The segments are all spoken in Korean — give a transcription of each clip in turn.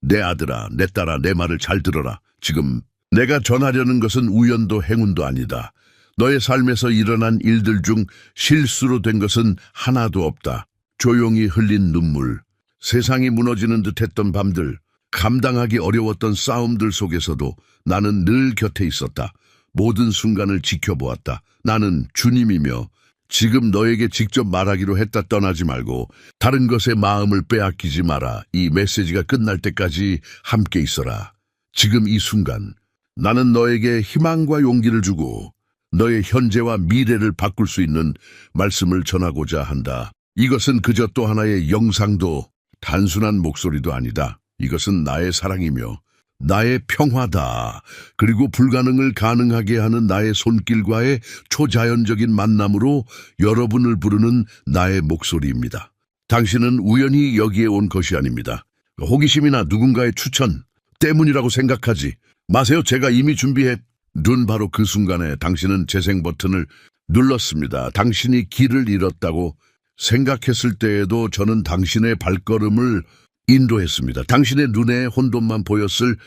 내 아들아, 내 딸아, 내 말을 잘 들어라. 지금 내가 전하려는 것은 우연도 행운도 아니다. 너의 삶에서 일어난 일들 중 실수로 된 것은 하나도 없다. 조용히 흘린 눈물, 세상이 무너지는 듯했던 밤들, 감당하기 어려웠던 싸움들 속에서도 나는 늘 곁에 있었다. 모든 순간을 지켜보았다. 나는 주님이며 지금 너에게 직접 말하기로 했다. 떠나지 말고 다른 것에 마음을 빼앗기지 마라. 이 메시지가 끝날 때까지 함께 있어라. 지금 이 순간 나는 너에게 희망과 용기를 주고 너의 현재와 미래를 바꿀 수 있는 말씀을 전하고자 한다. 이것은 그저 또 하나의 영상도 단순한 목소리도 아니다. 이것은 나의 사랑이며 나의 평화다. 그리고 불가능을 가능하게 하는 나의 손길과의 초자연적인 만남으로 여러분을 부르는 나의 목소리입니다. 당신은 우연히 여기에 온 것이 아닙니다. 호기심이나 누군가의 추천 때문이라고 생각하지 마세요. 제가 이미 준비해 둔 바로 그 순간에 당신은 재생 버튼을 눌렀습니다. 당신이 길을 잃었다고 생각했을 때에도 저는 당신의 발걸음을 인도했습니다. 당신의 눈에 혼돈만 보였을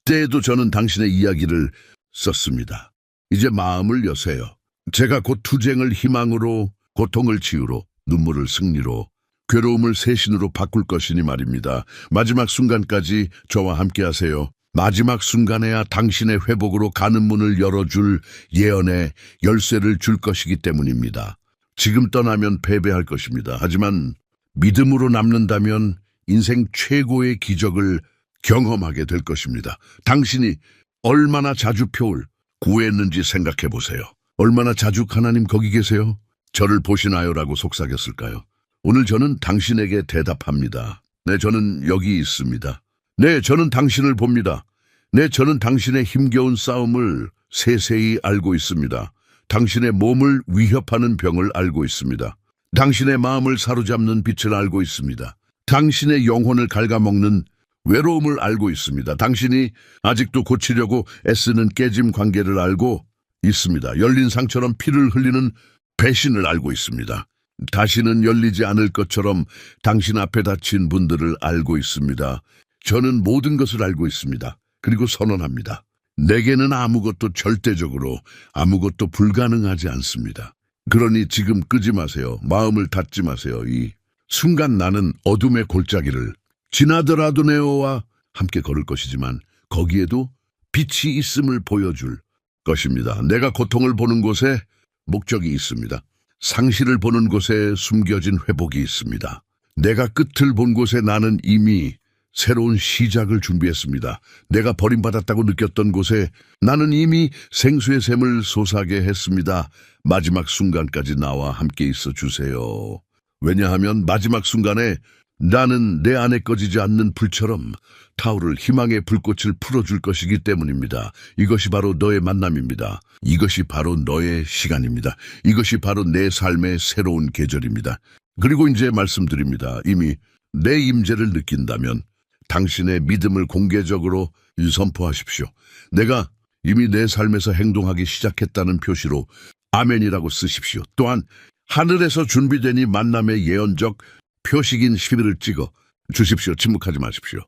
때에도 저는 당신의 이야기를 썼습니다. 이제 마음을 여세요. 제가 곧 투쟁을 희망으로, 고통을 치유로, 눈물을 승리로, 괴로움을 새신으로 바꿀 것이니 말입니다. 마지막 순간까지 저와 함께 하세요. 마지막 순간에야 당신의 회복으로 가는 문을 열어줄 예언의 열쇠를 줄 것이기 때문입니다. 지금 떠나면 패배할 것입니다. 하지만 믿음으로 남는다면 인생 최고의 기적을 경험하게 될 것입니다. 당신이 얼마나 자주 표를 구했는지 생각해 보세요. 얼마나 자주 하나님 거기 계세요? 저를 보시나요?라고 속삭였을까요? 오늘 저는 당신에게 대답합니다. 네, 저는 여기 있습니다. 네, 저는 당신을 봅니다. 네, 저는 당신의 힘겨운 싸움을 세세히 알고 있습니다. 당신의 몸을 위협하는 병을 알고 있습니다. 당신의 마음을 사로잡는 빛을 알고 있습니다. 당신의 영혼을 갉아먹는 외로움을 알고 있습니다. 당신이 아직도 고치려고 애쓰는 깨짐 관계를 알고 있습니다. 열린 상처럼 피를 흘리는 배신을 알고 있습니다. 다시는 열리지 않을 것처럼 당신 앞에 닥친 분들을 알고 있습니다. 저는 모든 것을 알고 있습니다. 그리고 선언합니다. 내게는 아무것도 절대적으로 아무것도 불가능하지 않습니다. 그러니 지금 끄지 마세요. 마음을 닫지 마세요. 이 순간 나는 어둠의 골짜기를 지나더라도 네오와 함께 걸을 것이지만 거기에도 빛이 있음을 보여줄 것입니다. 내가 고통을 보는 곳에 목적이 있습니다. 상실을 보는 곳에 숨겨진 회복이 있습니다. 내가 끝을 본 곳에 나는 이미 새로운 시작을 준비했습니다. 내가 버림받았다고 느꼈던 곳에 나는 이미 생수의 샘을 솟아게 했습니다. 마지막 순간까지 나와 함께 있어 주세요. 왜냐하면 마지막 순간에 나는 내 안에 꺼지지 않는 불처럼 타오를 희망의 불꽃을 풀어줄 것이기 때문입니다. 이것이 바로 너의 만남입니다. 이것이 바로 너의 시간입니다. 이것이 바로 내 삶의 새로운 계절입니다. 그리고 이제 말씀드립니다. 이미 내 임재를 느낀다면 당신의 믿음을 공개적으로 선포하십시오. 내가 이미 내 삶에서 행동하기 시작했다는 표시로 아멘이라고 쓰십시오. 또한 하늘에서 준비된 이 만남의 예언적 표식인 11을 찍어 주십시오. 침묵하지 마십시오.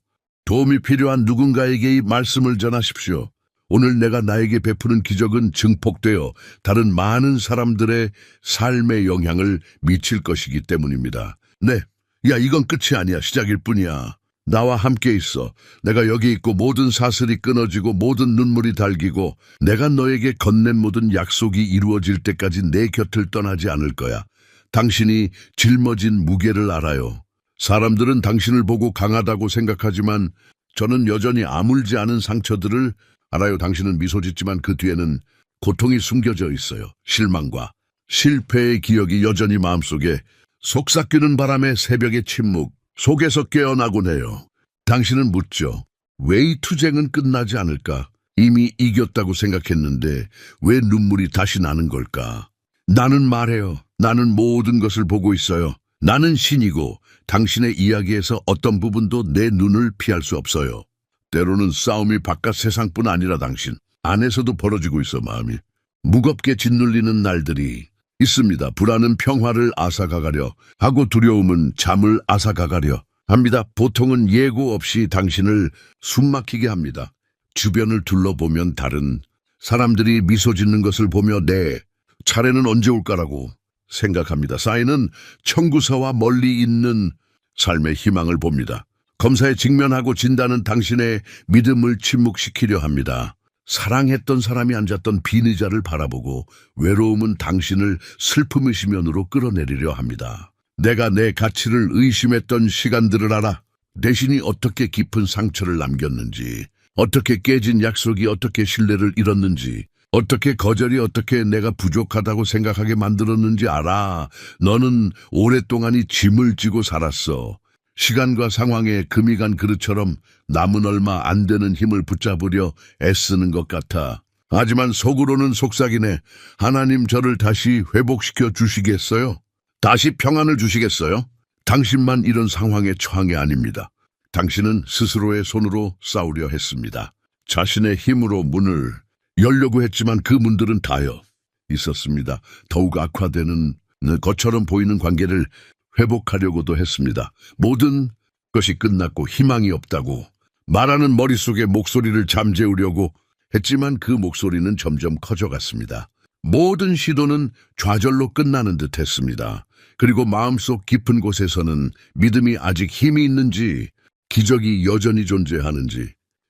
도움이 필요한 누군가에게 이 말씀을 전하십시오. 오늘 내가 나에게 베푸는 기적은 증폭되어 다른 많은 사람들의 삶에 영향을 미칠 것이기 때문입니다. 네, 야 이건 끝이 아니야. 시작일 뿐이야. 나와 함께 있어. 내가 여기 있고 모든 사슬이 끊어지고 모든 눈물이 달기고 내가 너에게 건넨 모든 약속이 이루어질 때까지 내 곁을 떠나지 않을 거야. 당신이 짊어진 무게를 알아요. 사람들은 당신을 보고 강하다고 생각하지만 저는 여전히 아물지 않은 상처들을 알아요. 당신은 미소 짓지만 그 뒤에는 고통이 숨겨져 있어요. 실망과 실패의 기억이 여전히 마음속에 속삭이는 바람에 새벽의 침묵 속에서 깨어나곤 해요. 당신은 묻죠. 왜 이 투쟁은 끝나지 않을까? 이미 이겼다고 생각했는데 왜 눈물이 다시 나는 걸까? 나는 말해요. 나는 모든 것을 보고 있어요. 나는 신이고 당신의 이야기에서 어떤 부분도 내 눈을 피할 수 없어요. 때로는 싸움이 바깥 세상뿐 아니라 당신 안에서도 벌어지고 있어. 마음이 무겁게 짓눌리는 날들이 있습니다. 불안은 평화를 앗아가가려 하고 두려움은 잠을 앗아가가려 합니다. 보통은 예고 없이 당신을 숨막히게 합니다. 주변을 둘러보면 다른 사람들이 미소 짓는 것을 보며 내 차례는 언제 올까라고 생각합니다. 쌓이는 청구서와 멀리 있는 삶의 희망을 봅니다. 검사에 직면하고 진단은 당신의 믿음을 침묵시키려 합니다. 사랑했던 사람이 앉았던 빈 의자를 바라보고 외로움은 당신을 슬픔의 시면으로 끌어내리려 합니다. 내가 내 가치를 의심했던 시간들을 알아. 대신이 어떻게 깊은 상처를 남겼는지, 어떻게 깨진 약속이 어떻게 신뢰를 잃었는지, 어떻게 거절이 어떻게 내가 부족하다고 생각하게 만들었는지 알아. 너는 오랫동안이 짐을 지고 살았어. 시간과 상황에 금이 간 그릇처럼 남은 얼마 안 되는 힘을 붙잡으려 애쓰는 것 같아. 하지만 속으로는 속삭이네. 하나님 저를 다시 회복시켜 주시겠어요? 다시 평안을 주시겠어요? 당신만 이런 상황에 처한 게 아닙니다. 당신은 스스로의 손으로 싸우려 했습니다. 자신의 힘으로 문을 열려고 했지만 그 문들은 닫혀 있었습니다. 더욱 악화되는 것처럼 보이는 관계를 회복하려고도 했습니다. 모든 것이 끝났고 희망이 없다고 말하는 머릿속의 목소리를 잠재우려고 했지만 그 목소리는 점점 커져갔습니다. 모든 시도는 좌절로 끝나는 듯 했습니다. 그리고 마음속 깊은 곳에서는 믿음이 아직 힘이 있는지, 기적이 여전히 존재하는지,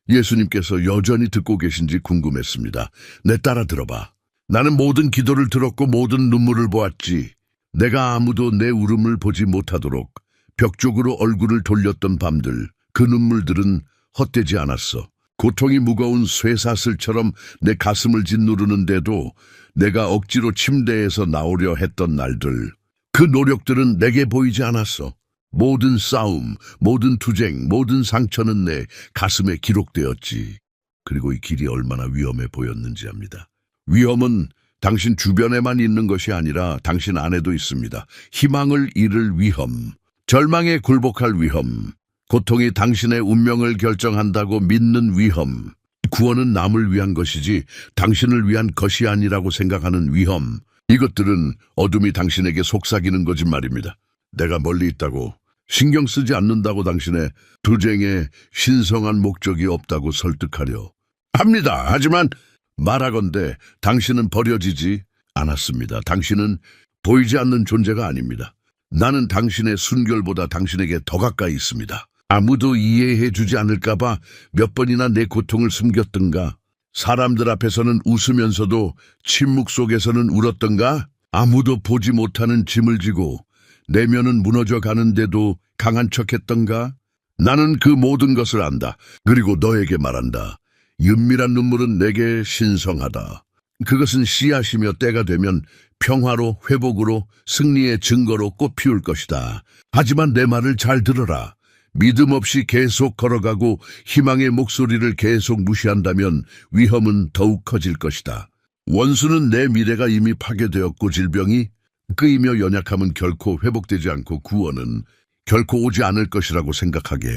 예수님께서 여전히 듣고 계신지 궁금했습니다. 내 따라 들어봐. 나는 모든 기도를 들었고 모든 눈물을 보았지. 내가 아무도 내 울음을 보지 못하도록 벽 쪽으로 얼굴을 돌렸던 밤들, 그 눈물들은 헛되지 않았어. 고통이 무거운 쇠사슬처럼 내 가슴을 짓누르는데도 내가 억지로 침대에서 나오려 했던 날들, 그 노력들은 내게 보이지 않았어. 모든 싸움, 모든 투쟁, 모든 상처는 내 가슴에 기록되었지. 그리고 이 길이 얼마나 위험해 보였는지 압니다. 위험은 당신 주변에만 있는 것이 아니라 당신 안에도 있습니다. 희망을 잃을 위험, 절망에 굴복할 위험, 고통이 당신의 운명을 결정한다고 믿는 위험, 구원은 남을 위한 것이지 당신을 위한 것이 아니라고 생각하는 위험, 이것들은 어둠이 당신에게 속삭이는 거짓말입니다. 내가 멀리 있다고, 신경 쓰지 않는다고 당신의 투쟁에 신성한 목적이 없다고 설득하려 합니다. 하지만 말하건대 당신은 버려지지 않았습니다. 당신은 보이지 않는 존재가 아닙니다. 나는 당신의 순결보다 당신에게 더 가까이 있습니다. 아무도 이해해 주지 않을까봐 몇 번이나 내 고통을 숨겼던가? 사람들 앞에서는 웃으면서도 침묵 속에서는 울었던가? 아무도 보지 못하는 짐을 지고 내면은 무너져 가는데도 강한 척했던가? 나는 그 모든 것을 안다. 그리고 너에게 말한다. 은밀한 눈물은 내게 신성하다. 그것은 씨앗이며 때가 되면 평화로 회복으로 승리의 증거로 꽃피울 것이다. 하지만 내 말을 잘 들어라. 믿음 없이 계속 걸어가고 희망의 목소리를 계속 무시한다면 위험은 더욱 커질 것이다. 원수는 내 미래가 이미 파괴되었고 질병이 끄이며 연약함은 결코 회복되지 않고 구원은 결코 오지 않을 것이라고 생각하게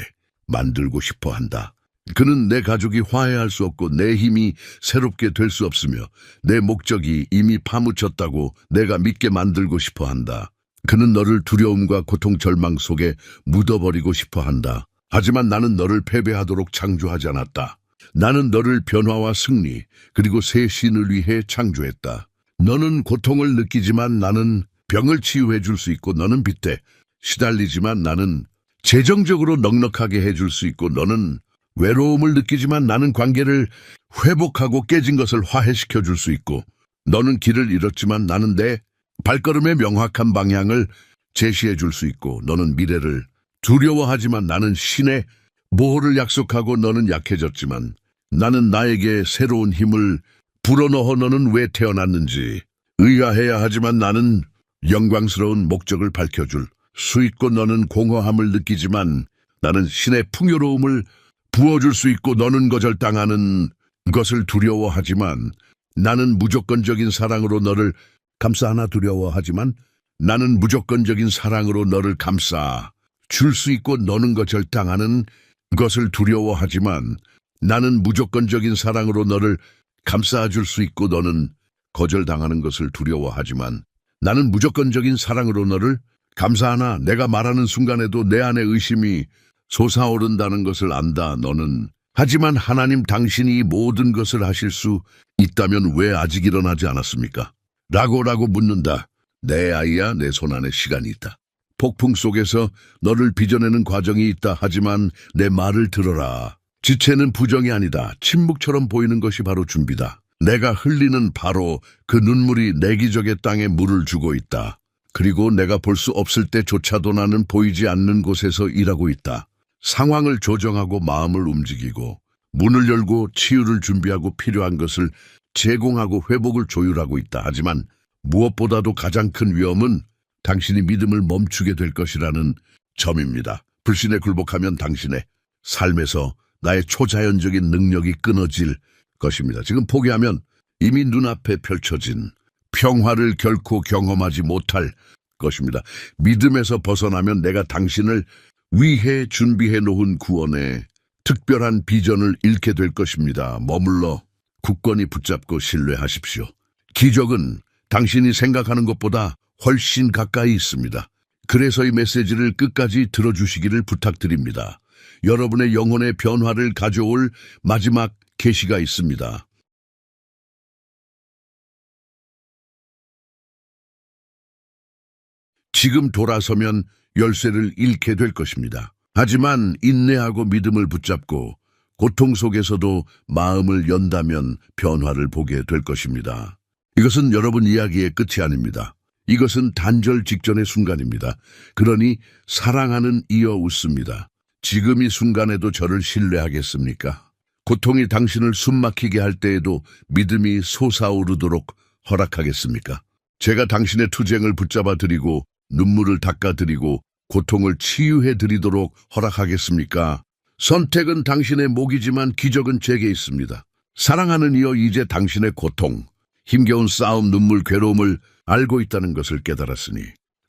만들고 싶어 한다. 그는 내 가족이 화해할 수 없고 내 힘이 새롭게 될 수 없으며 내 목적이 이미 파묻혔다고 내가 믿게 만들고 싶어 한다. 그는 너를 두려움과 고통 절망 속에 묻어버리고 싶어 한다. 하지만 나는 너를 패배하도록 창조하지 않았다. 나는 너를 변화와 승리 그리고 새 신을 위해 창조했다. 너는 고통을 느끼지만 나는 병을 치유해 줄 수 있고 너는 빚에 시달리지만 나는 재정적으로 넉넉하게 해줄 수 있고 너는 외로움을 느끼지만 나는 관계를 회복하고 깨진 것을 화해시켜 줄 수 있고 너는 길을 잃었지만 나는 내 발걸음의 명확한 방향을 제시해 줄 수 있고 너는 미래를 두려워하지만 나는 신의 보호를 약속하고 너는 약해졌지만 나는 나에게 새로운 힘을 불어넣어 너는 왜 태어났는지 의아해야 하지만 나는 영광스러운 목적을 밝혀줄 수 있고 너는 공허함을 느끼지만 나는 신의 풍요로움을 부어줄 수 있고 너는 거절당하는 것을 두려워하지만 나는 무조건적인 사랑으로 너를 감싸 두려워하지만 나는 무조건적인 사랑으로 너를 감싸 줄 수 있고 너는 거절당하는 것을 두려워하지만 나는 무조건적인 사랑으로 너를 감싸 줄 수 있고 너는 거절당하는 것을 두려워하지만 나는 무조건적인 사랑으로 너를 감사하나 내가 말하는 순간에도 내 안에 의심이 솟아오른다는 것을 안다, 너는. 하지만 하나님 당신이 이 모든 것을 하실 수 있다면 왜 아직 일어나지 않았습니까? 라고 묻는다. 내 아이야, 내 손안에 시간이 있다. 폭풍 속에서 너를 빚어내는 과정이 있다. 하지만 내 말을 들어라. 지체는 부정이 아니다. 침묵처럼 보이는 것이 바로 준비다. 내가 흘리는 바로 그 눈물이 내 기적의 땅에 물을 주고 있다. 그리고 내가 볼 수 없을 때조차도 나는 보이지 않는 곳에서 일하고 있다. 상황을 조정하고 마음을 움직이고 문을 열고 치유를 준비하고 필요한 것을 제공하고 회복을 조율하고 있다. 하지만 무엇보다도 가장 큰 위험은 당신이 믿음을 멈추게 될 것이라는 점입니다. 불신에 굴복하면 당신의 삶에서 나의 초자연적인 능력이 끊어질 것입니다. 지금 포기하면 이미 눈앞에 펼쳐진 평화를 결코 경험하지 못할 것입니다. 믿음에서 벗어나면 내가 당신을 위해 준비해 놓은 구원의 특별한 비전을 잃게 될 것입니다. 머물러 굳건히 붙잡고 신뢰하십시오. 기적은 당신이 생각하는 것보다 훨씬 가까이 있습니다. 그래서 이 메시지를 끝까지 들어주시기를 부탁드립니다. 여러분의 영혼의 변화를 가져올 마지막 계시가 있습니다. 지금 돌아서면 열쇠를 잃게 될 것입니다. 하지만 인내하고 믿음을 붙잡고 고통 속에서도 마음을 연다면 변화를 보게 될 것입니다. 이것은 여러분 이야기의 끝이 아닙니다. 이것은 단절 직전의 순간입니다. 그러니 사랑하는 이어 웃습니다. 지금 이 순간에도 저를 신뢰하겠습니까? 고통이 당신을 숨막히게 할 때에도 믿음이 솟아오르도록 허락하겠습니까? 제가 당신의 투쟁을 붙잡아 드리고 눈물을 닦아 드리고 고통을 치유해 드리도록 허락하겠습니까? 선택은 당신의 몫이지만 기적은 제게 있습니다. 사랑하는 이여, 이제 당신의 고통, 힘겨운 싸움, 눈물, 괴로움을 알고 있다는 것을 깨달았으니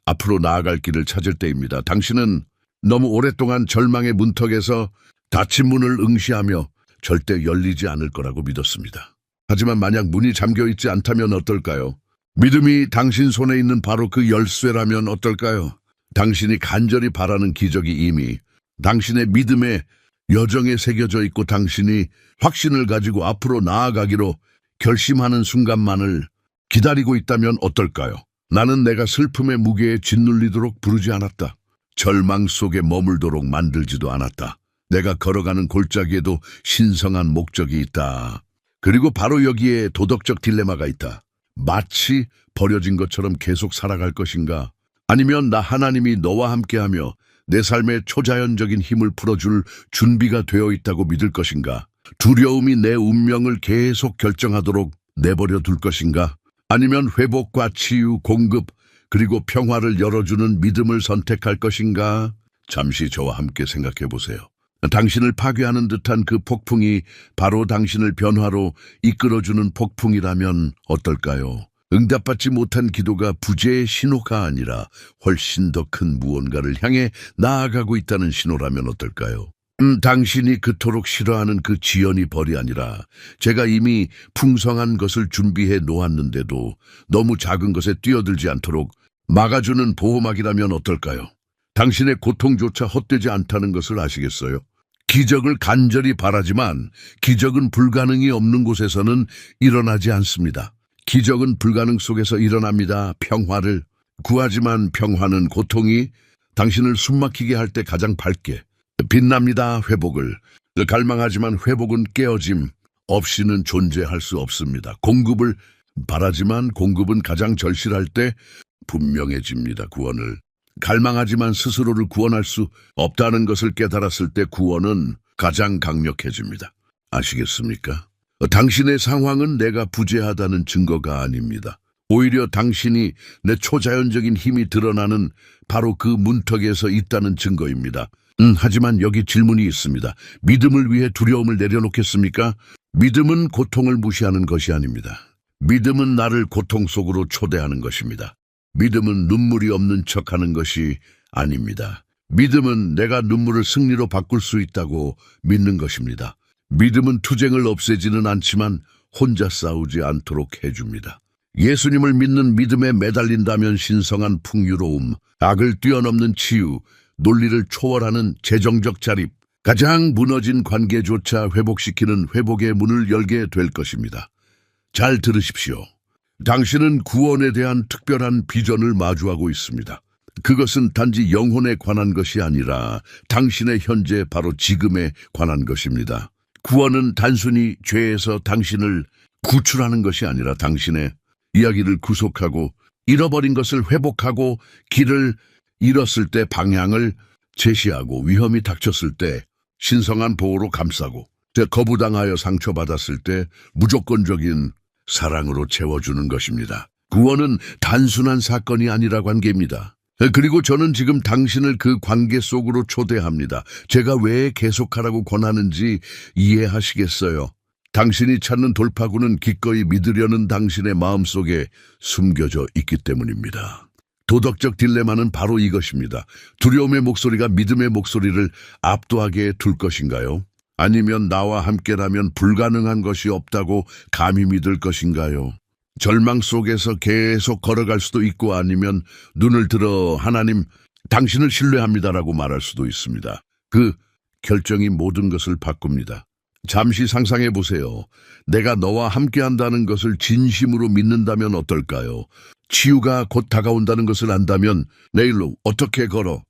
앞으로 나아갈 길을 찾을 때입니다. 당신은 너무 오랫동안 절망의 문턱에서 닫힌 문을 응시하며 절대 열리지 않을 거라고 믿었습니다. 하지만 만약 문이 잠겨있지 않다면 어떨까요? 믿음이 당신 손에 있는 바로 그 열쇠라면 어떨까요? 당신이 간절히 바라는 기적이 이미 당신의 믿음의 여정에 새겨져 있고 당신이 확신을 가지고 앞으로 나아가기로 결심하는 순간만을 기다리고 있다면 어떨까요? 나는 내가 슬픔의 무게에 짓눌리도록 부르지 않았다. 절망 속에 머물도록 만들지도 않았다. 내가 걸어가는 골짜기에도 신성한 목적이 있다. 그리고 바로 여기에 도덕적 딜레마가 있다. 마치 버려진 것처럼 계속 살아갈 것인가? 아니면 나 하나님이 너와 함께하며 내 삶의 초자연적인 힘을 풀어줄 준비가 되어 있다고 믿을 것인가? 두려움이 내 운명을 계속 결정하도록 내버려 둘 것인가? 아니면 회복과 치유, 공급, 그리고 평화를 열어주는 믿음을 선택할 것인가? 잠시 저와 함께 생각해 보세요. 당신을 파괴하는 듯한 그 폭풍이 바로 당신을 변화로 이끌어주는 폭풍이라면 어떨까요? 응답받지 못한 기도가 부재의 신호가 아니라 훨씬 더 큰 무언가를 향해 나아가고 있다는 신호라면 어떨까요? 당신이 그토록 싫어하는 그 지연이 벌이 아니라 제가 이미 풍성한 것을 준비해 놓았는데도 너무 작은 것에 뛰어들지 않도록 막아주는 보호막이라면 어떨까요? 당신의 고통조차 헛되지 않다는 것을 아시겠어요? 기적을 간절히 바라지만 기적은 불가능이 없는 곳에서는 일어나지 않습니다. 기적은 불가능 속에서 일어납니다. 평화를 구하지만 평화는 고통이 당신을 숨막히게 할 때 가장 밝게 빛납니다. 회복을 갈망하지만 회복은 깨어짐 없이는 존재할 수 없습니다. 공급을 바라지만 공급은 가장 절실할 때 분명해집니다. 구원을 갈망하지만 스스로를 구원할 수 없다는 것을 깨달았을 때 구원은 가장 강력해집니다. 아시겠습니까? 당신의 상황은 내가 부재하다는 증거가 아닙니다. 오히려 당신이 내 초자연적인 힘이 드러나는 바로 그 문턱에서 있다는 증거입니다. 하지만 여기 질문이 있습니다. 믿음을 위해 두려움을 내려놓겠습니까? 믿음은 고통을 무시하는 것이 아닙니다. 믿음은 나를 고통 속으로 초대하는 것입니다. 믿음은 눈물이 없는 척하는 것이 아닙니다. 믿음은 내가 눈물을 승리로 바꿀 수 있다고 믿는 것입니다. 믿음은 투쟁을 없애지는 않지만 혼자 싸우지 않도록 해줍니다. 예수님을 믿는 믿음에 매달린다면 신성한 풍요로움, 악을 뛰어넘는 치유, 논리를 초월하는 재정적 자립, 가장 무너진 관계조차 회복시키는 회복의 문을 열게 될 것입니다. 잘 들으십시오. 당신은 구원에 대한 특별한 비전을 마주하고 있습니다. 그것은 단지 영혼에 관한 것이 아니라 당신의 현재 바로 지금에 관한 것입니다. 구원은 단순히 죄에서 당신을 구출하는 것이 아니라 당신의 이야기를 구속하고 잃어버린 것을 회복하고 길을 잃었을 때 방향을 제시하고 위험이 닥쳤을 때 신성한 보호로 감싸고 거부당하여 상처받았을 때 무조건적인 사랑으로 채워주는 것입니다. 구원은 단순한 사건이 아니라 관계입니다. 그리고 저는 지금 당신을 그 관계 속으로 초대합니다. 제가 왜 계속하라고 권하는지 이해하시겠어요? 당신이 찾는 돌파구는 기꺼이 믿으려는 당신의 마음속에 숨겨져 있기 때문입니다. 도덕적 딜레마는 바로 이것입니다. 두려움의 목소리가 믿음의 목소리를 압도하게 둘 것인가요? 아니면 나와 함께라면 불가능한 것이 없다고 감히 믿을 것인가요? 절망 속에서 계속 걸어갈 수도 있고 아니면 눈을 들어 하나님, 당신을 신뢰합니다라고 말할 수도 있습니다. 그 결정이 모든 것을 바꿉니다. 잠시 상상해 보세요. 내가 너와 함께한다는 것을 진심으로 믿는다면 어떨까요? 치유가 곧 다가온다는 것을 안다면 내일로 어떻게 걸어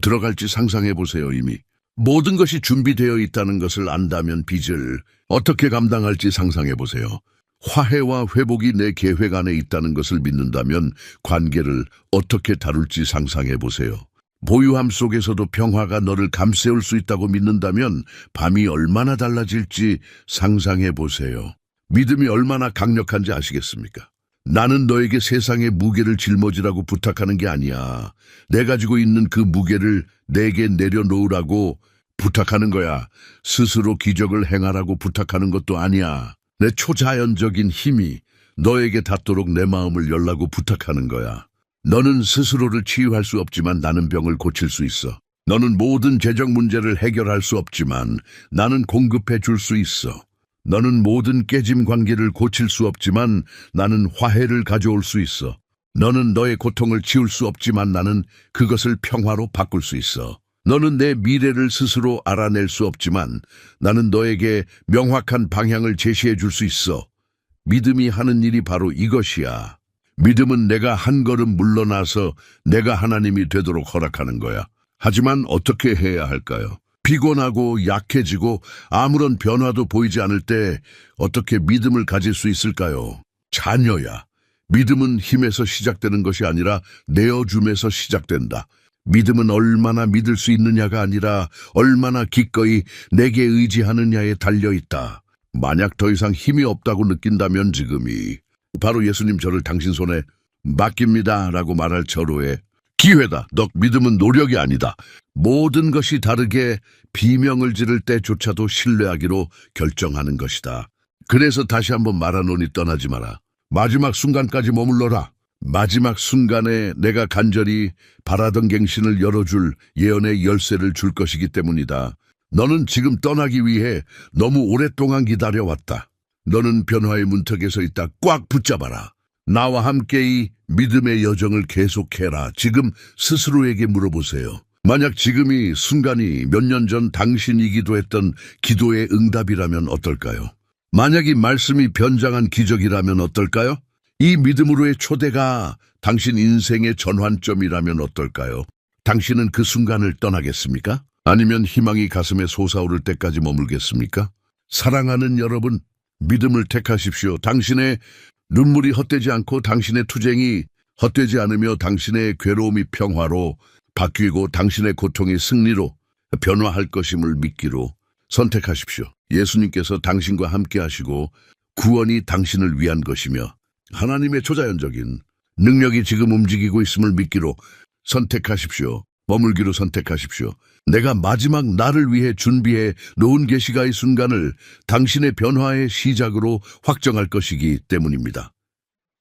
들어갈지 상상해 보세요. 이미 모든 것이 준비되어 있다는 것을 안다면 빚을 어떻게 감당할지 상상해 보세요. 화해와 회복이 내 계획 안에 있다는 것을 믿는다면 관계를 어떻게 다룰지 상상해 보세요. 보유함 속에서도 평화가 너를 감싸올 수 있다고 믿는다면 밤이 얼마나 달라질지 상상해 보세요. 믿음이 얼마나 강력한지 아시겠습니까? 나는 너에게 세상의 무게를 짊어지라고 부탁하는 게 아니야. 내가 가지고 있는 그 무게를 내게 내려놓으라고 부탁하는 거야. 스스로 기적을 행하라고 부탁하는 것도 아니야. 내 초자연적인 힘이 너에게 닿도록 내 마음을 열라고 부탁하는 거야. 너는 스스로를 치유할 수 없지만 나는 병을 고칠 수 있어. 너는 모든 재정 문제를 해결할 수 없지만 나는 공급해 줄 수 있어. 너는 모든 깨짐 관계를 고칠 수 없지만 나는 화해를 가져올 수 있어. 너는 너의 고통을 지울 수 없지만 나는 그것을 평화로 바꿀 수 있어. 너는 내 미래를 스스로 알아낼 수 없지만 나는 너에게 명확한 방향을 제시해 줄 수 있어. 믿음이 하는 일이 바로 이것이야. 믿음은 내가 한 걸음 물러나서 내가 하나님이 되도록 허락하는 거야. 하지만 어떻게 해야 할까요? 피곤하고 약해지고 아무런 변화도 보이지 않을 때 어떻게 믿음을 가질 수 있을까요? 자녀야. 믿음은 힘에서 시작되는 것이 아니라 내어줌에서 시작된다. 믿음은 얼마나 믿을 수 있느냐가 아니라 얼마나 기꺼이 내게 의지하느냐에 달려있다. 만약 더 이상 힘이 없다고 느낀다면 지금이 바로 예수님 저를 당신 손에 맡깁니다 라고 말할 절호의 기회다. 너 믿음은 노력이 아니다. 모든 것이 다르게 비명을 지를 때조차도 신뢰하기로 결정하는 것이다. 그래서 다시 한번 말하노니 떠나지 마라. 마지막 순간까지 머물러라. 마지막 순간에 내가 간절히 바라던 갱신을 열어줄 예언의 열쇠를 줄 것이기 때문이다. 너는 지금 떠나기 위해 너무 오랫동안 기다려왔다. 너는 변화의 문턱에 서 있다. 꽉 붙잡아라. 나와 함께 이 믿음의 여정을 계속해라. 지금 스스로에게 물어보세요. 만약 지금이 순간이 몇 년 전 당신이기도 했던 기도의 응답이라면 어떨까요? 만약 이 말씀이 변장한 기적이라면 어떨까요? 이 믿음으로의 초대가 당신 인생의 전환점이라면 어떨까요? 당신은 그 순간을 떠나겠습니까? 아니면 희망이 가슴에 솟아오를 때까지 머물겠습니까? 사랑하는 여러분, 믿음을 택하십시오. 당신의 눈물이 헛되지 않고 당신의 투쟁이 헛되지 않으며 당신의 괴로움이 평화로 바뀌고 당신의 고통이 승리로 변화할 것임을 믿기로 선택하십시오. 예수님께서 당신과 함께 하시고 구원이 당신을 위한 것이며 하나님의 초자연적인 능력이 지금 움직이고 있음을 믿기로 선택하십시오. 머물기로 선택하십시오. 내가 마지막 나를 위해 준비해 놓은 계시가 이 순간을 당신의 변화의 시작으로 확정할 것이기 때문입니다.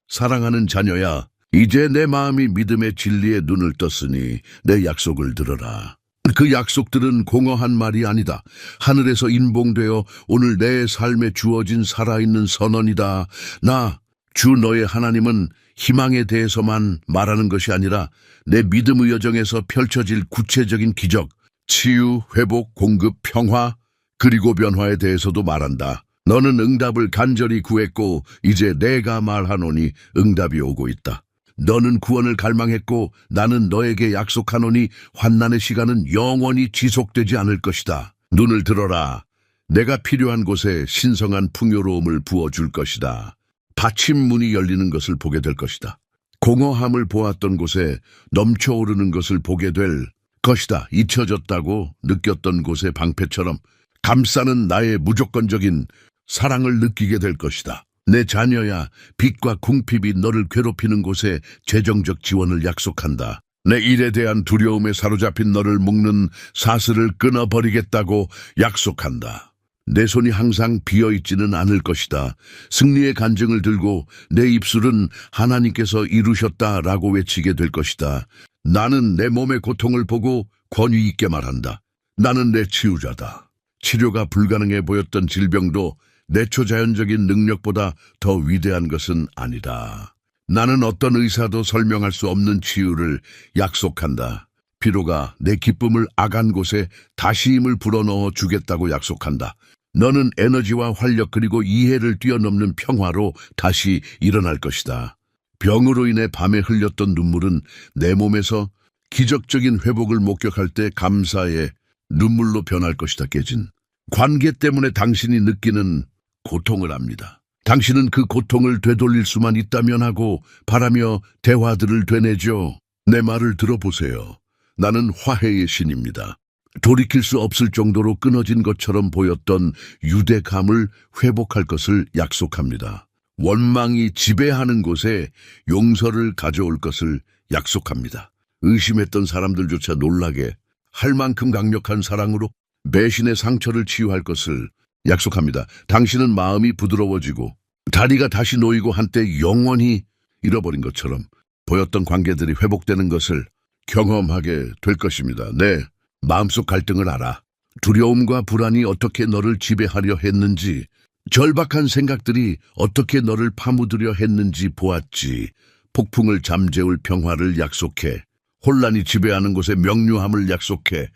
사랑하는 자녀야, 이제 내 마음이 믿음의 진리에 눈을 떴으니 내 약속을 들어라. 그 약속들은 공허한 말이 아니다. 하늘에서 인봉되어 오늘 내 삶에 주어진 살아있는 선언이다. 나 주 너의 하나님은 희망에 대해서만 말하는 것이 아니라 내 믿음의 여정에서 펼쳐질 구체적인 기적, 치유, 회복, 공급, 평화, 그리고 변화에 대해서도 말한다. 너는 응답을 간절히 구했고 이제 내가 말하노니 응답이 오고 있다. 너는 구원을 갈망했고 나는 너에게 약속하노니 환난의 시간은 영원히 지속되지 않을 것이다. 눈을 들어라. 내가 필요한 곳에 신성한 풍요로움을 부어줄 것이다. 받침문이 열리는 것을 보게 될 것이다. 공허함을 보았던 곳에 넘쳐오르는 것을 보게 될 것이다. 잊혀졌다고 느꼈던 곳의 방패처럼 감싸는 나의 무조건적인 사랑을 느끼게 될 것이다. 내 자녀야, 빚과 궁핍이 너를 괴롭히는 곳에 재정적 지원을 약속한다. 내 일에 대한 두려움에 사로잡힌 너를 묶는 사슬을 끊어버리겠다고 약속한다. 내 손이 항상 비어있지는 않을 것이다. 승리의 간증을 들고 내 입술은 하나님께서 이루셨다라고 외치게 될 것이다. 나는 내 몸의 고통을 보고 권위 있게 말한다. 나는 내 치유자다. 치료가 불가능해 보였던 질병도 내 초자연적인 능력보다 더 위대한 것은 아니다. 나는 어떤 의사도 설명할 수 없는 치유를 약속한다. 피로가 내 기쁨을 악한 곳에 다시 힘을 불어넣어 주겠다고 약속한다. 너는 에너지와 활력 그리고 이해를 뛰어넘는 평화로 다시 일어날 것이다. 병으로 인해 밤에 흘렸던 눈물은 내 몸에서 기적적인 회복을 목격할 때 감사의 눈물로 변할 것이다. 깨진 관계 때문에 당신이 느끼는 고통을 압니다. 당신은 그 고통을 되돌릴 수만 있다면 하고 바라며 대화들을 되뇌죠. 내 말을 들어보세요. 나는 화해의 신입니다. 돌이킬 수 없을 정도로 끊어진 것처럼 보였던 유대감을 회복할 것을 약속합니다. 원망이 지배하는 곳에 용서를 가져올 것을 약속합니다. 의심했던 사람들조차 놀라게 할 만큼 강력한 사랑으로 배신의 상처를 치유할 것을 약속합니다. 당신은 마음이 부드러워지고 다리가 다시 놓이고 한때 영원히 잃어버린 것처럼 보였던 관계들이 회복되는 것을 경험하게 될 것입니다. 네, 마음속 갈등을 알아. 두려움과 불안이 어떻게 너를 지배하려 했는지, 절박한 생각들이 어떻게 너를 파묻으려 했는지 보았지. 폭풍을 잠재울 평화를 약속해. 혼란이 지배하는 곳에 명료함을 약속해.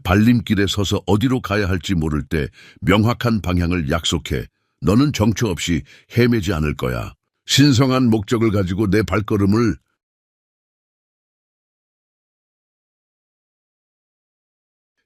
발림길에 서서 어디로 가야 할지 모를 때 명확한 방향을 약속해. 너는 정처 없이 헤매지 않을 거야. 신성한 목적을 가지고 내 발걸음을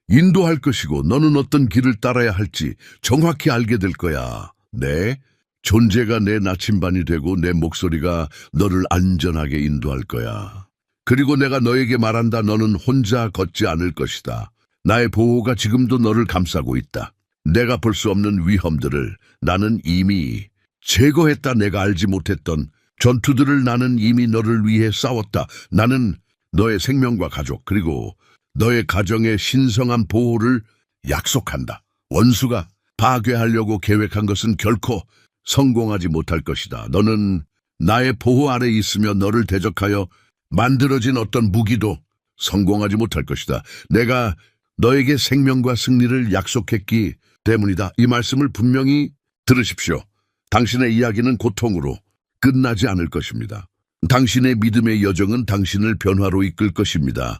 인도할 것이고 너는 어떤 길을 따라야 할지 정확히 알게 될 거야. 내 존재가 내 나침반이 되고 내 목소리가 너를 안전하게 인도할 거야. 그리고 내가 너에게 말한다. 너는 혼자 걷지 않을 것이다. 나의 보호가 지금도 너를 감싸고 있다. 내가 볼 수 없는 위험들을 나는 이미 제거했다. 내가 알지 못했던 전투들을 나는 이미 너를 위해 싸웠다. 나는 너의 생명과 가족 그리고 너의 가정의 신성한 보호를 약속한다. 원수가 파괴하려고 계획한 것은 결코 성공하지 못할 것이다. 너는 나의 보호 아래 있으며 너를 대적하여 만들어진 어떤 무기도 성공하지 못할 것이다. 내가 너에게 생명과 승리를 약속했기 때문이다. 이 말씀을 분명히 들으십시오. 당신의 이야기는 고통으로 끝나지 않을 것입니다. 당신의 믿음의 여정은 당신을 변화로 이끌 것입니다.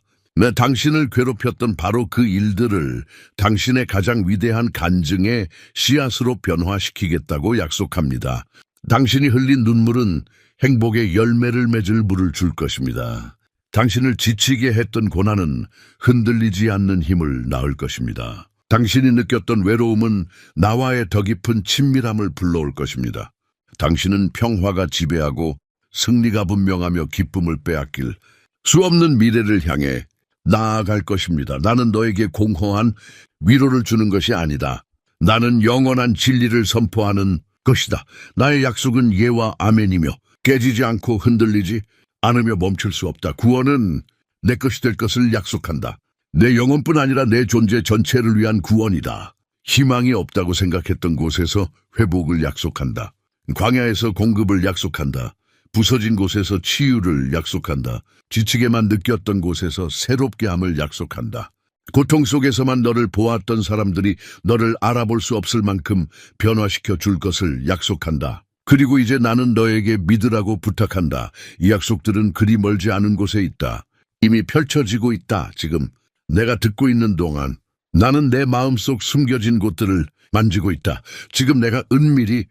당신을 괴롭혔던 바로 그 일들을 당신의 가장 위대한 간증의 씨앗으로 변화시키겠다고 약속합니다. 당신이 흘린 눈물은 행복의 열매를 맺을 물을 줄 것입니다. 당신을 지치게 했던 고난은 흔들리지 않는 힘을 낳을 것입니다. 당신이 느꼈던 외로움은 나와의 더 깊은 친밀함을 불러올 것입니다. 당신은 평화가 지배하고 승리가 분명하며 기쁨을 빼앗길 수 없는 미래를 향해 나아갈 것입니다. 나는 너에게 공허한 위로를 주는 것이 아니다. 나는 영원한 진리를 선포하는 것이다. 나의 약속은 예와 아멘이며 깨지지 않고 흔들리지 않으며 멈출 수 없다. 구원은 내 것이 될 것을 약속한다. 내 영혼뿐 아니라 내 존재 전체를 위한 구원이다. 희망이 없다고 생각했던 곳에서 회복을 약속한다. 광야에서 공급을 약속한다. 부서진 곳에서 치유를 약속한다. 지치게만 느꼈던 곳에서 새롭게 함을 약속한다. 고통 속에서만 너를 보았던 사람들이 너를 알아볼 수 없을 만큼 변화시켜 줄 것을 약속한다. 그리고 이제 나는 너에게 믿으라고 부탁한다. 이 약속들은 그리 멀지 않은 곳에 있다. 이미 펼쳐지고 있다. 지금 내가 듣고 있는 동안 나는 내 마음속 숨겨진 곳들을 만지고 있다. 지금 내가 은밀히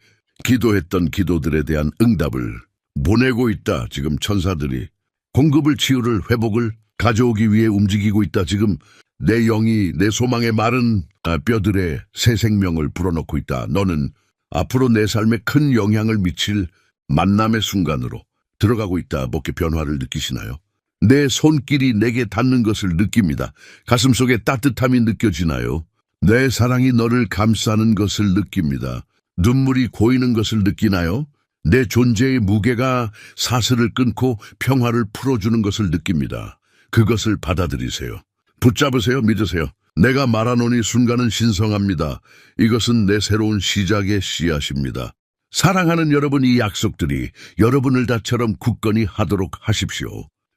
기도했던 기도들에 대한 응답을 보내고 있다. 지금 천사들이 공급을 치유를 회복을 가져오기 위해 움직이고 있다. 지금 내 영이 내 소망의 마른 뼈들에 새 생명을 불어넣고 있다. 너는 앞으로 내 삶에 큰 영향을 미칠 만남의 순간으로 들어가고 있다. 어떻게 변화를 느끼시나요? 내 손길이 내게 닿는 것을 느낍니다. 가슴속에 따뜻함이 느껴지나요? 내 사랑이 너를 감싸는 것을 느낍니다. 눈물이 고이는 것을 느끼나요? 내 존재의 무게가 사슬을 끊고 평화를 풀어주는 것을 느낍니다. 그것을 받아들이세요. 붙잡으세요. 믿으세요. 내가 말하노니 순간은 신성합니다. 이것은 내 새로운 시작의 씨앗입니다. 사랑하는 여러분, 이 약속들이 여러분을 다처럼 굳건히 하도록 하십시오.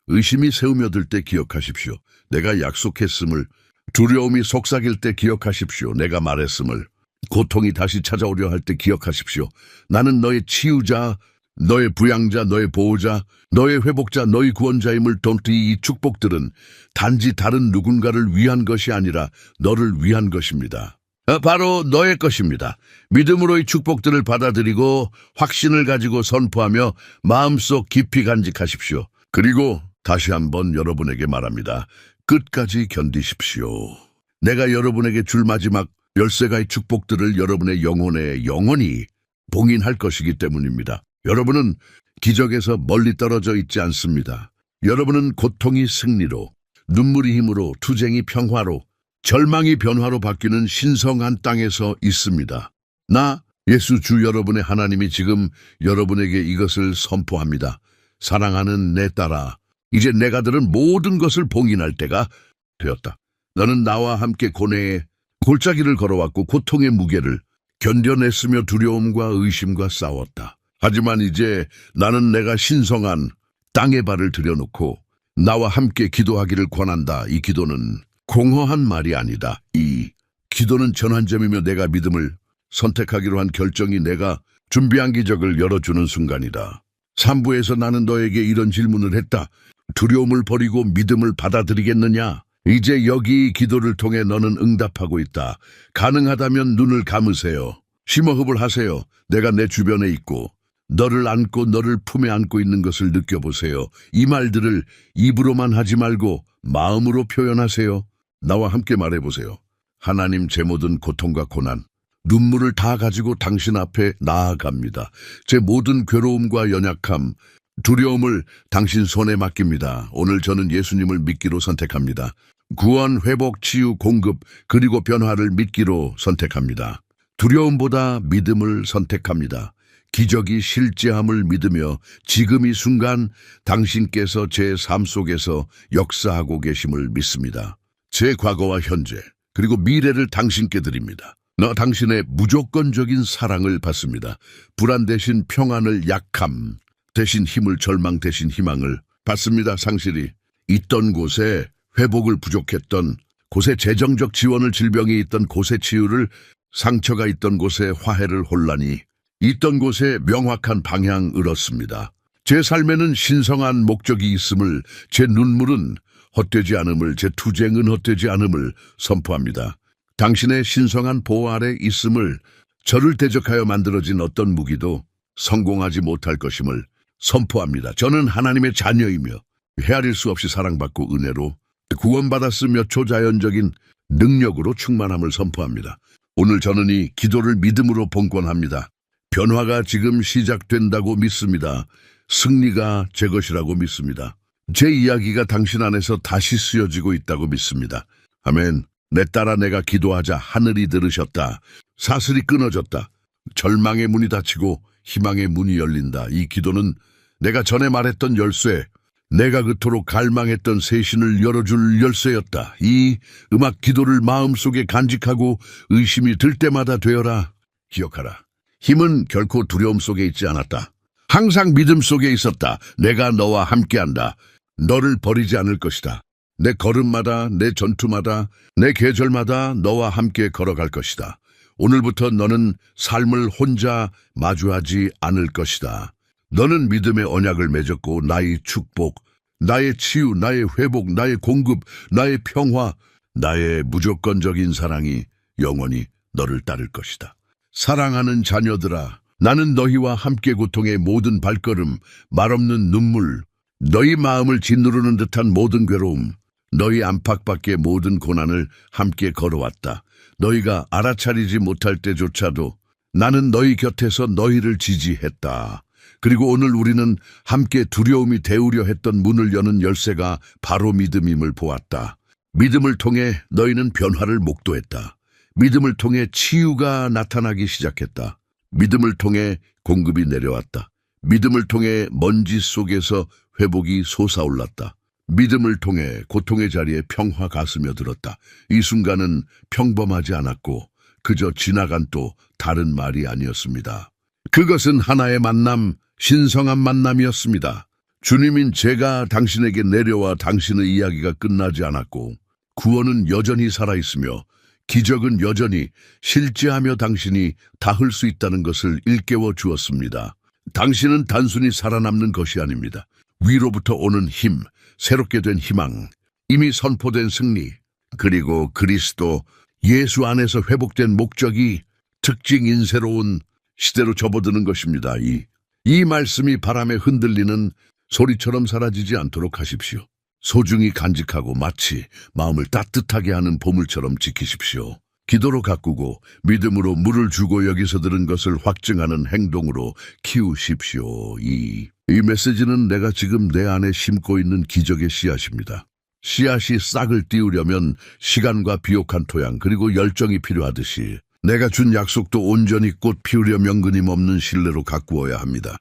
의심이 세우며들 때 기억하십시오. 내가 약속했음을. 두려움이 속삭일 때 기억하십시오. 내가 말했음을. 고통이 다시 찾아오려 할 때 기억하십시오. 나는 너의 치유자, 너의 부양자, 너의 보호자, 너의 회복자, 너의 구원자임을 돈띠. 이 축복들은 단지 다른 누군가를 위한 것이 아니라 너를 위한 것입니다. 바로 너의 것입니다. 믿음으로 이 축복들을 받아들이고 확신을 가지고 선포하며 마음속 깊이 간직하십시오. 그리고 다시 한번 여러분에게 말합니다. 끝까지 견디십시오. 내가 여러분에게 줄 마지막 열쇠가의 축복들을 여러분의 영혼에 영원히 봉인할 것이기 때문입니다. 여러분은 기적에서 멀리 떨어져 있지 않습니다. 여러분은 고통이 승리로, 눈물이 힘으로, 투쟁이 평화로, 절망이 변화로 바뀌는 신성한 땅에서 있습니다. 나 예수 주 여러분의 하나님이 지금 여러분에게 이것을 선포합니다. 사랑하는 내 딸아, 이제 내가 들은 모든 것을 봉인할 때가 되었다. 너는 나와 함께 고뇌의 골짜기를 걸어왔고 고통의 무게를 견뎌냈으며 두려움과 의심과 싸웠다. 하지만 이제 나는 내가 신성한 땅에 발을 들여놓고 나와 함께 기도하기를 권한다. 이 기도는 공허한 말이 아니다. 이 기도는 전환점이며 내가 믿음을 선택하기로 한 결정이 내가 준비한 기적을 열어주는 순간이다. 3부에서 나는 너에게 이런 질문을 했다. 두려움을 버리고 믿음을 받아들이겠느냐? 이제 여기 기도를 통해 너는 응답하고 있다. 가능하다면 눈을 감으세요. 심호흡을 하세요. 내가 내 주변에 있고 너를 안고 너를 품에 안고 있는 것을 느껴보세요. 이 말들을 입으로만 하지 말고 마음으로 표현하세요. 나와 함께 말해보세요. 하나님, 제 모든 고통과 고난, 눈물을 다 가지고 당신 앞에 나아갑니다. 제 모든 괴로움과 연약함, 두려움을 당신 손에 맡깁니다. 오늘 저는 예수님을 믿기로 선택합니다. 구원, 회복, 치유, 공급, 그리고 변화를 믿기로 선택합니다. 두려움보다 믿음을 선택합니다. 기적이 실제함을 믿으며 지금 이 순간 당신께서 제 삶 속에서 역사하고 계심을 믿습니다. 제 과거와 현재, 그리고 미래를 당신께 드립니다. 나 당신의 무조건적인 사랑을 받습니다. 불안 대신 평안을, 약함 대신 힘을, 절망 대신 희망을 받습니다. 상실이 있던 곳에 회복을 부족했던 곳에 재정적 지원을, 질병이 있던 곳에 치유를, 상처가 있던 곳에 화해를, 혼란이 있던 곳에 명확한 방향을 얻습니다. 제 삶에는 신성한 목적이 있음을, 제 눈물은 헛되지 않음을, 제 투쟁은 헛되지 않음을 선포합니다. 당신의 신성한 보호 아래 있음을, 저를 대적하여 만들어진 어떤 무기도 성공하지 못할 것임을 선포합니다. 저는 하나님의 자녀이며 헤아릴 수 없이 사랑받고 은혜로 구원받았으며 초자연적인 능력으로 충만함을 선포합니다. 오늘 저는 이 기도를 믿음으로 봉헌합니다. 변화가 지금 시작된다고 믿습니다. 승리가 제 것이라고 믿습니다. 제 이야기가 당신 안에서 다시 쓰여지고 있다고 믿습니다. 아멘. 내 딸아, 내가 기도하자 하늘이 들으셨다. 사슬이 끊어졌다. 절망의 문이 닫히고 희망의 문이 열린다. 이 기도는 내가 전에 말했던 열쇠, 내가 그토록 갈망했던 새 신을 열어줄 열쇠였다. 이 음악 기도를 마음속에 간직하고 의심이 들 때마다 되어라. 기억하라. 힘은 결코 두려움 속에 있지 않았다. 항상 믿음 속에 있었다. 내가 너와 함께한다. 너를 버리지 않을 것이다. 내 걸음마다, 내 전투마다, 내 계절마다 너와 함께 걸어갈 것이다. 오늘부터 너는 삶을 혼자 마주하지 않을 것이다. 너는 믿음의 언약을 맺었고 나의 축복, 나의 치유, 나의 회복, 나의 공급, 나의 평화, 나의 무조건적인 사랑이 영원히 너를 따를 것이다. 사랑하는 자녀들아, 나는 너희와 함께 고통의 모든 발걸음, 말없는 눈물, 너희 마음을 짓누르는 듯한 모든 괴로움, 너희 안팎 밖의 모든 고난을 함께 걸어왔다. 너희가 알아차리지 못할 때조차도 나는 너희 곁에서 너희를 지지했다. 그리고 오늘 우리는 함께 두려움이 데우려 했던 문을 여는 열쇠가 바로 믿음임을 보았다. 믿음을 통해 너희는 변화를 목도했다. 믿음을 통해 치유가 나타나기 시작했다. 믿음을 통해 공급이 내려왔다. 믿음을 통해 먼지 속에서 회복이 솟아올랐다. 믿음을 통해 고통의 자리에 평화가 스며들었다. 이 순간은 평범하지 않았고 그저 지나간 또 다른 말이 아니었습니다. 그것은 하나의 만남, 신성한 만남이었습니다. 주님인 제가 당신에게 내려와 당신의 이야기가 끝나지 않았고 구원은 여전히 살아있으며 기적은 여전히 실제하며 당신이 닿을 수 있다는 것을 일깨워 주었습니다. 당신은 단순히 살아남는 것이 아닙니다. 위로부터 오는 힘, 새롭게 된 희망, 이미 선포된 승리, 그리고 그리스도 예수 안에서 회복된 목적이 특징인 새로운 시대로 접어드는 것입니다. 이 말씀이 바람에 흔들리는 소리처럼 사라지지 않도록 하십시오. 소중히 간직하고 마치 마음을 따뜻하게 하는 보물처럼 지키십시오. 기도로 가꾸고 믿음으로 물을 주고 여기서 들은 것을 확증하는 행동으로 키우십시오. 이 메시지는 내가 지금 내 안에 심고 있는 기적의 씨앗입니다. 씨앗이 싹을 띄우려면 시간과 비옥한 토양 그리고 열정이 필요하듯이 내가 준 약속도 온전히 꽃 피우려 명근임 없는 신뢰로 가꾸어야 합니다.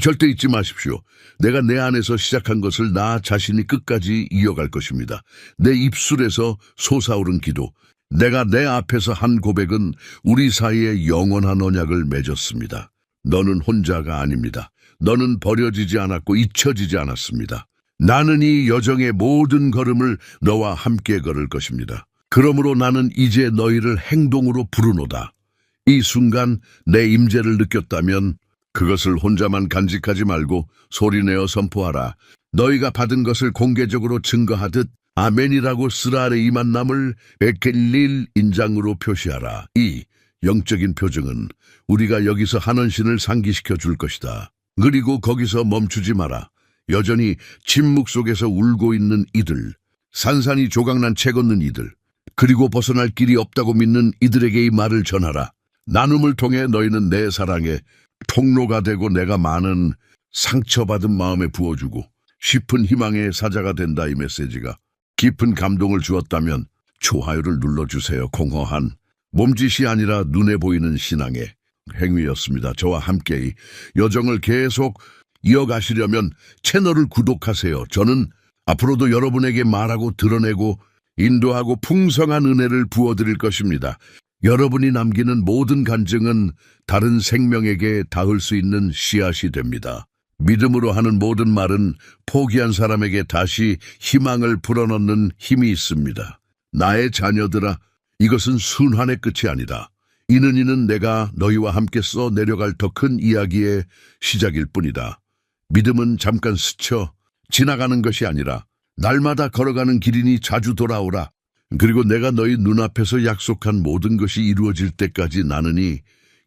절대 잊지 마십시오. 내가 내 안에서 시작한 것을 나 자신이 끝까지 이어갈 것입니다. 내 입술에서 솟아오른 기도, 내가 내 앞에서 한 고백은 우리 사이에 영원한 언약을 맺었습니다. 너는 혼자가 아닙니다. 너는 버려지지 않았고 잊혀지지 않았습니다. 나는 이 여정의 모든 걸음을 너와 함께 걸을 것입니다. 그러므로 나는 이제 너희를 행동으로 부르노다. 이 순간 내 임재를 느꼈다면 그것을 혼자만 간직하지 말고 소리내어 선포하라. 너희가 받은 것을 공개적으로 증거하듯 아멘이라고 쓰라 아래 이 만남을 에켈릴 인장으로 표시하라. 이 영적인 표정은 우리가 여기서 한원신을 상기시켜 줄 것이다. 그리고 거기서 멈추지 마라. 여전히 침묵 속에서 울고 있는 이들, 산산이 조각난 채 걷는 이들, 그리고 벗어날 길이 없다고 믿는 이들에게 이 말을 전하라. 나눔을 통해 너희는 내 사랑의 통로가 되고 내가 많은 상처받은 마음에 부어주고 싶은 희망의 사자가 된다. 이 메시지가 깊은 감동을 주었다면 좋아요를 눌러주세요. 공허한 몸짓이 아니라 눈에 보이는 신앙의 행위였습니다. 저와 함께 이 여정을 계속 이어가시려면 채널을 구독하세요. 저는 앞으로도 여러분에게 말하고 드러내고 인도하고 풍성한 은혜를 부어드릴 것입니다. 여러분이 남기는 모든 간증은 다른 생명에게 닿을 수 있는 씨앗이 됩니다. 믿음으로 하는 모든 말은 포기한 사람에게 다시 희망을 불어넣는 힘이 있습니다. 나의 자녀들아, 이것은 순환의 끝이 아니다. 이는 내가 너희와 함께 써 내려갈 더 큰 이야기의 시작일 뿐이다. 믿음은 잠깐 스쳐 지나가는 것이 아니라 날마다 걸어가는 길이니 자주 돌아오라. 그리고 내가 너희 눈앞에서 약속한 모든 것이 이루어질 때까지 나는 이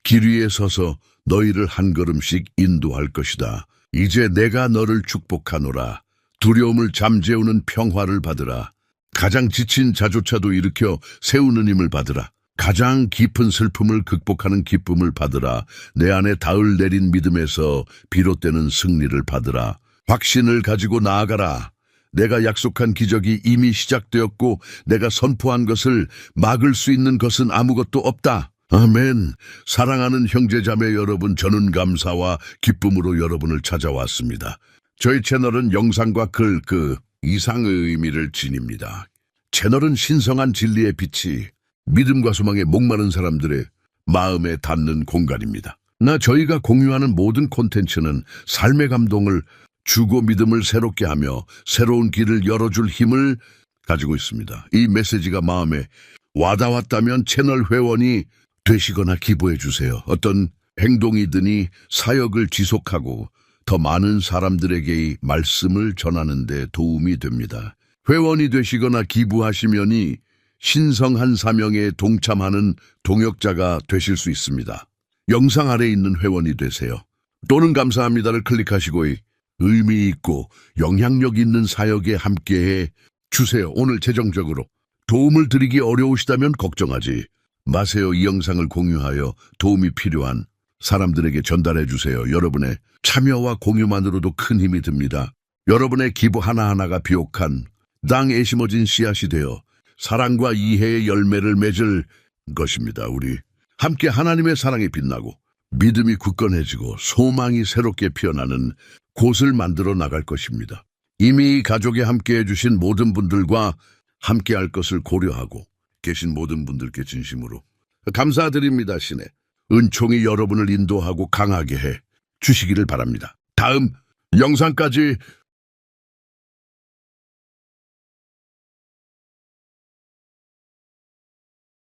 길 위에 서서 너희를 한 걸음씩 인도할 것이다. 이제 내가 너를 축복하노라. 두려움을 잠재우는 평화를 받으라. 가장 지친 자조차도 일으켜 세우는 힘을 받으라. 가장 깊은 슬픔을 극복하는 기쁨을 받으라. 내 안에 닿을 내린 믿음에서 비롯되는 승리를 받으라. 확신을 가지고 나아가라. 내가 약속한 기적이 이미 시작되었고 내가 선포한 것을 막을 수 있는 것은 아무것도 없다. 아멘. 사랑하는 형제자매 여러분, 저는 감사와 기쁨으로 여러분을 찾아왔습니다. 저희 채널은 영상과 글 그 이상의 의미를 지닙니다. 채널은 신성한 진리의 빛이 믿음과 소망에 목마른 사람들의 마음에 닿는 공간입니다. 저희가 공유하는 모든 콘텐츠는 삶의 감동을 주고 믿음을 새롭게 하며 새로운 길을 열어줄 힘을 가지고 있습니다. 이 메시지가 마음에 와닿았다면 채널 회원이 되시거나 기부해 주세요. 어떤 행동이든이 사역을 지속하고 더 많은 사람들에게 이 말씀을 전하는 데 도움이 됩니다. 회원이 되시거나 기부하시면이 신성한 사명에 동참하는 동역자가 되실 수 있습니다. 영상 아래 있는 회원이 되세요. 또는 감사합니다를 클릭하시고 의미 있고 영향력 있는 사역에 함께해 주세요. 오늘 재정적으로 도움을 드리기 어려우시다면 걱정하지 마세요. 이 영상을 공유하여 도움이 필요한 사람들에게 전달해 주세요. 여러분의 참여와 공유만으로도 큰 힘이 듭니다. 여러분의 기부 하나하나가 비옥한 땅에 심어진 씨앗이 되어 사랑과 이해의 열매를 맺을 것입니다. 우리 함께 하나님의 사랑이 빛나고 믿음이 굳건해지고 소망이 새롭게 피어나는 곳을 만들어 나갈 것입니다. 이미 가족에 함께해 주신 모든 분들과 함께할 것을 고려하고 계신 모든 분들께 진심으로 감사드립니다. 신의 은총이 여러분을 인도하고 강하게 해 주시기를 바랍니다. 다음 영상까지